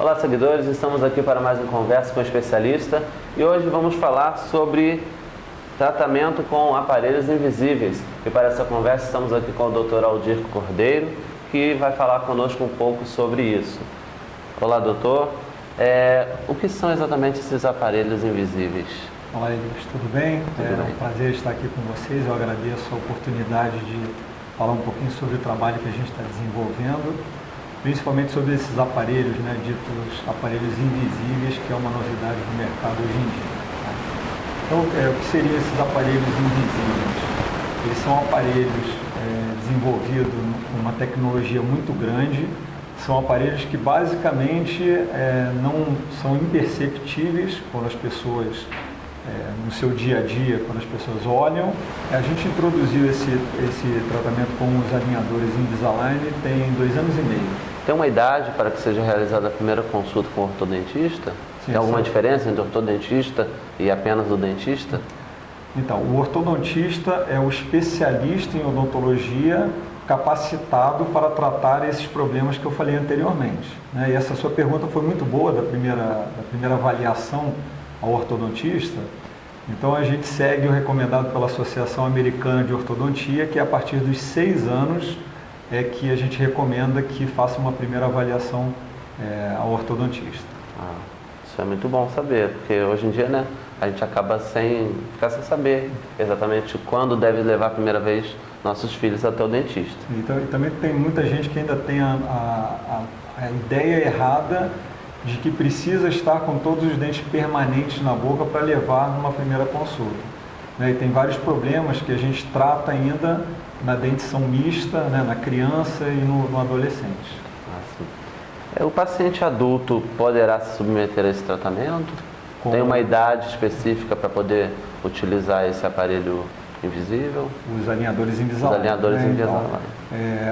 Olá, seguidores, estamos aqui para mais uma conversa com o especialista e hoje vamos falar sobre tratamento com aparelhos invisíveis. E para essa conversa estamos aqui com o Dr. Aldir Cordeiro, que vai falar conosco um pouco sobre isso. Olá, doutor. O que são exatamente esses aparelhos invisíveis? Olá, Elias, tudo bem? Tudo bem. Um prazer estar aqui com vocês. Eu agradeço a oportunidade de falar um pouquinho sobre o trabalho que a gente está desenvolvendo, principalmente sobre esses aparelhos, ditos aparelhos invisíveis, que é uma novidade no mercado hoje em dia. Então, o que seriam esses aparelhos invisíveis? Eles são aparelhos desenvolvidos com uma tecnologia muito grande, são aparelhos que basicamente não são imperceptíveis quando as pessoas, no seu dia a dia, quando as pessoas olham. A gente introduziu esse tratamento com os alinhadores Invisalign tem 2 anos e meio. Tem uma idade para que seja realizada a primeira consulta com o ortodentista? Sim, Tem alguma sim. diferença entre ortodentista e apenas o dentista? Então, o ortodontista é o especialista em odontologia capacitado para tratar esses problemas que eu falei anteriormente, E essa sua pergunta foi muito boa da primeira avaliação ao ortodontista. Então, a gente segue o recomendado pela Associação Americana de Ortodontia, que a partir dos 6 anos é que a gente recomenda que faça uma primeira avaliação ao ortodontista. Isso é muito bom saber, porque hoje em dia, a gente acaba sem saber exatamente quando deve levar a primeira vez nossos filhos até o dentista. Então, e também tem muita gente que ainda tem a ideia errada de que precisa estar com todos os dentes permanentes na boca para levar numa primeira consulta. E tem vários problemas que a gente trata ainda na dentição mista, na criança e no adolescente. O paciente adulto poderá se submeter a esse tratamento? Como? Tem uma idade específica para poder utilizar esse aparelho invisível? Os alinhadores Invisalign. Os alinhadores Invisalign.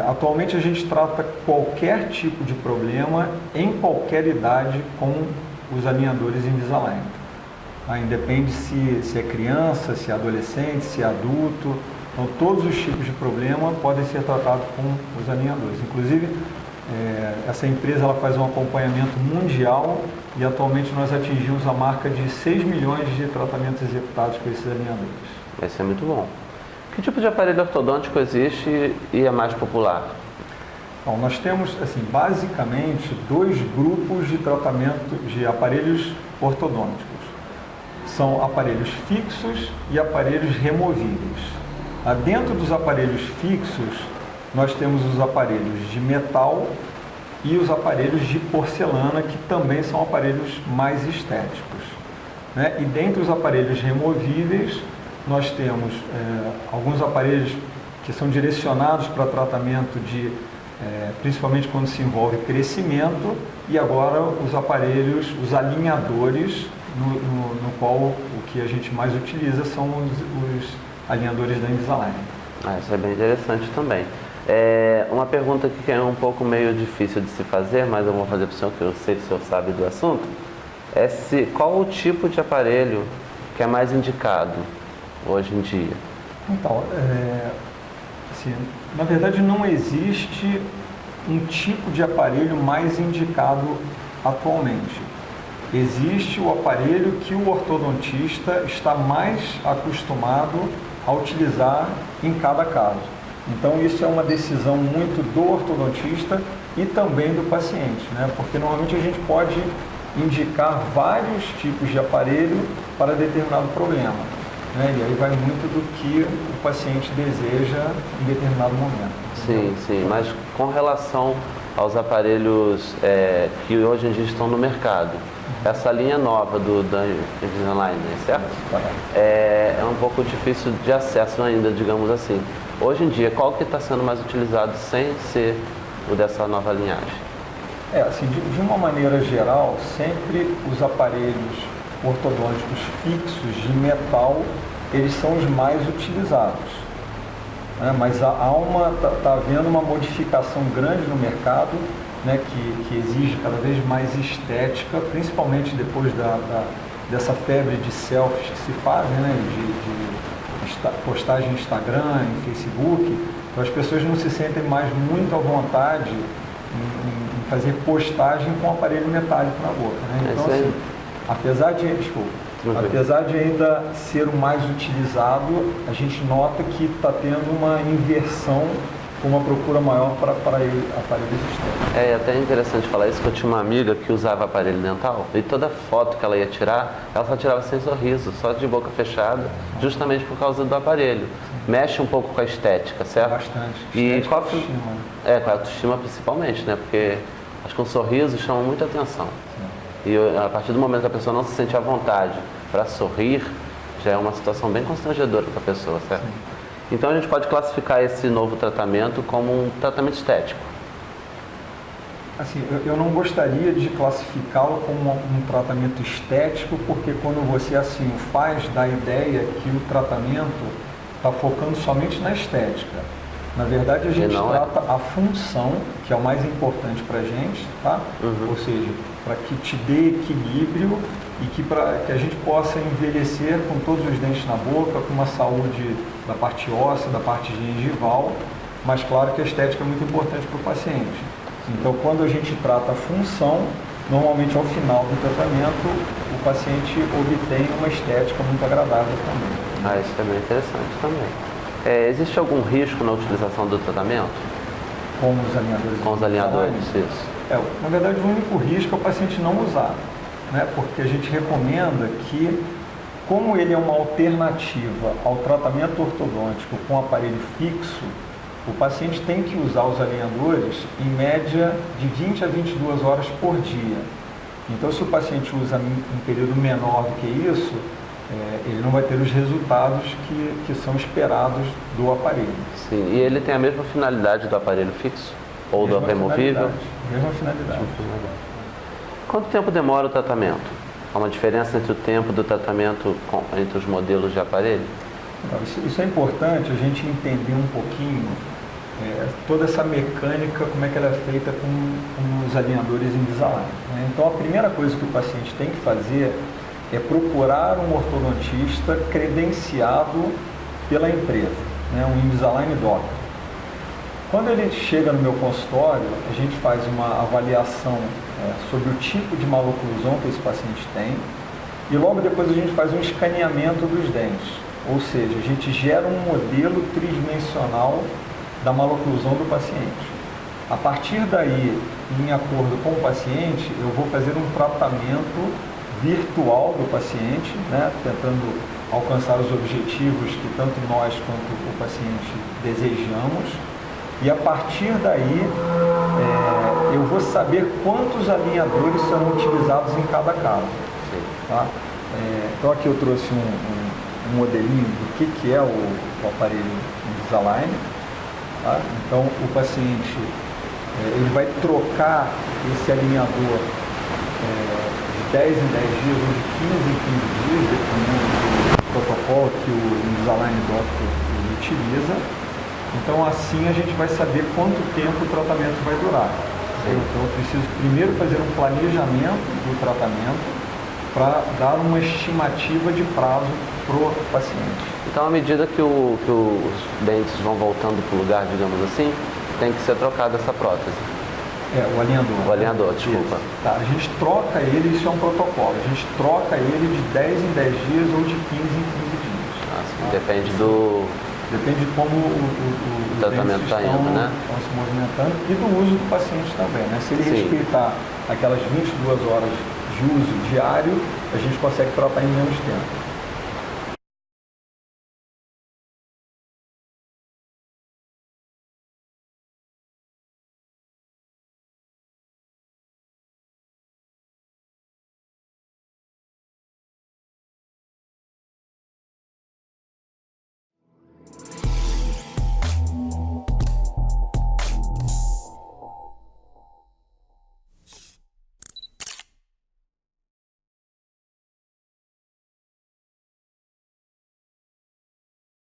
Atualmente a gente trata qualquer tipo de problema em qualquer idade com os alinhadores Invisalign. Independe se é criança, se é adolescente, se é adulto. Então todos os tipos de problema podem ser tratados com os alinhadores. Inclusive, essa empresa ela faz um acompanhamento mundial e atualmente nós atingimos a marca de 6 milhões de tratamentos executados com esses alinhadores. Esse é muito bom. Que tipo de aparelho ortodôntico existe e é mais popular? Bom, nós temos, basicamente, 2 grupos de tratamento de aparelhos ortodônticos. São aparelhos fixos e aparelhos removíveis. Dentro dos aparelhos fixos, nós temos os aparelhos de metal e os aparelhos de porcelana, que também são aparelhos mais estéticos. E dentre os aparelhos removíveis, nós temos alguns aparelhos que são direcionados para tratamento principalmente quando se envolve crescimento, e agora os aparelhos, os alinhadores, no qual o que a gente mais utiliza são os alinhadores da Invisalign. Isso é bem interessante também. Uma pergunta que é um pouco meio difícil de se fazer, mas eu vou fazer para o senhor, que eu sei que o senhor sabe do assunto, qual o tipo de aparelho que é mais indicado hoje em dia? Então, na verdade não existe um tipo de aparelho mais indicado atualmente. Existe o aparelho que o ortodontista está mais acostumado a utilizar em cada caso. Então isso é uma decisão muito do ortodontista e também do paciente, Porque normalmente a gente pode indicar vários tipos de aparelho para determinado problema. E aí vai muito do que o paciente deseja em determinado momento. Sim, mas com relação aos aparelhos que hoje em dia estão no mercado, essa linha nova da Invisalign, certo? É um pouco difícil de acesso ainda, digamos assim. Hoje em dia, qual que está sendo mais utilizado sem ser o dessa nova linhagem? De uma maneira geral, sempre os aparelhos ortodônticos fixos de metal, eles são os mais utilizados. Mas está havendo uma modificação grande no mercado, que exige cada vez mais estética, principalmente depois dessa febre de selfies que se fazem, de postagem em Instagram, em Facebook. Então as pessoas não se sentem mais muito à vontade em fazer postagem com aparelho metálico na boca. Né? Então, assim, apesar de ainda ser o mais utilizado, a gente nota que está tendo uma inversão com uma procura maior para aparelhos externos. É até interessante falar isso, que eu tinha uma amiga que usava aparelho dental e toda foto que ela ia tirar, ela só tirava sem sorriso, só de boca fechada, justamente por causa do aparelho. Mexe um pouco com a estética, certo? Bastante. E com a autoestima. Com a autoestima principalmente, né? Porque acho que um sorriso chama muita atenção. Sim. E a partir do momento que a pessoa não se sente à vontade para sorrir, já é uma situação bem constrangedora para a pessoa, certo? Sim. Então a gente pode classificar esse novo tratamento como um tratamento estético. Assim, eu não gostaria de classificá-lo como um tratamento estético, porque quando você assim o faz, dá a ideia que o tratamento está focando somente na estética. Na verdade, a gente trata a função, que é o mais importante para a gente, tá? Ou seja, para que te dê equilíbrio e que a gente possa envelhecer com todos os dentes na boca, com uma saúde da parte óssea, da parte gengival, mas claro que a estética é muito importante para o paciente. Então, quando a gente trata a função, normalmente ao final do tratamento, o paciente obtém uma estética muito agradável também. Isso é bem interessante também. Existe algum risco na utilização do tratamento? Com os alinhadores? Com os alinhadores, isso. Na verdade, o único risco é o paciente não usar, né? Porque a gente recomenda que, como ele é uma alternativa ao tratamento ortodôntico com aparelho fixo, o paciente tem que usar os alinhadores em média de 20 a 22 horas por dia. Então, se o paciente usa um período menor do que isso, ele não vai ter os resultados que são esperados do aparelho. Sim, e ele tem a mesma finalidade do aparelho fixo? Ou do removível? Mesma finalidade. Quanto tempo demora o tratamento? Há uma diferença entre o tempo do tratamento entre os modelos de aparelho? Isso é importante a gente entender um pouquinho toda essa mecânica, como é que ela é feita com os alinhadores Invisalign. Né? Então, a primeira coisa que o paciente tem que fazer é procurar um ortodontista credenciado pela empresa, né? Um Invisalign Doctor. Quando ele chega no meu consultório, a gente faz uma avaliação sobre o tipo de maloclusão que esse paciente tem e logo depois a gente faz um escaneamento dos dentes. Ou seja, a gente gera um modelo tridimensional da maloclusão do paciente. A partir daí, em acordo com o paciente, eu vou fazer um tratamento virtual do paciente, né, tentando alcançar os objetivos que tanto nós quanto o paciente desejamos. E a partir daí, eu vou saber quantos alinhadores serão utilizados em cada caso. Tá? Então aqui eu trouxe um modelinho do que é o aparelho Invisalign. Tá? Então o paciente ele vai trocar esse alinhador de 10 em 10 dias ou de 15 em 15 dias, dependendo do protocolo que o Invisalign Doctor utiliza. Então assim a gente vai saber quanto tempo o tratamento vai durar. Então eu preciso primeiro fazer um planejamento do tratamento para dar uma estimativa de prazo para o paciente. Então, à medida que os dentes vão voltando para o lugar, digamos assim, tem que ser trocada essa prótese. O alinhador. O alinhador, desculpa. Tá, a gente troca ele, isso é um protocolo, a gente troca ele de 10 em 10 dias ou de 15 em 15 dias. Depende Depende de como o tratamento está indo, né? Estão se movimentando e do uso do paciente também, né? Se ele respeitar aquelas 22 horas de uso diário, a gente consegue tratar em menos tempo.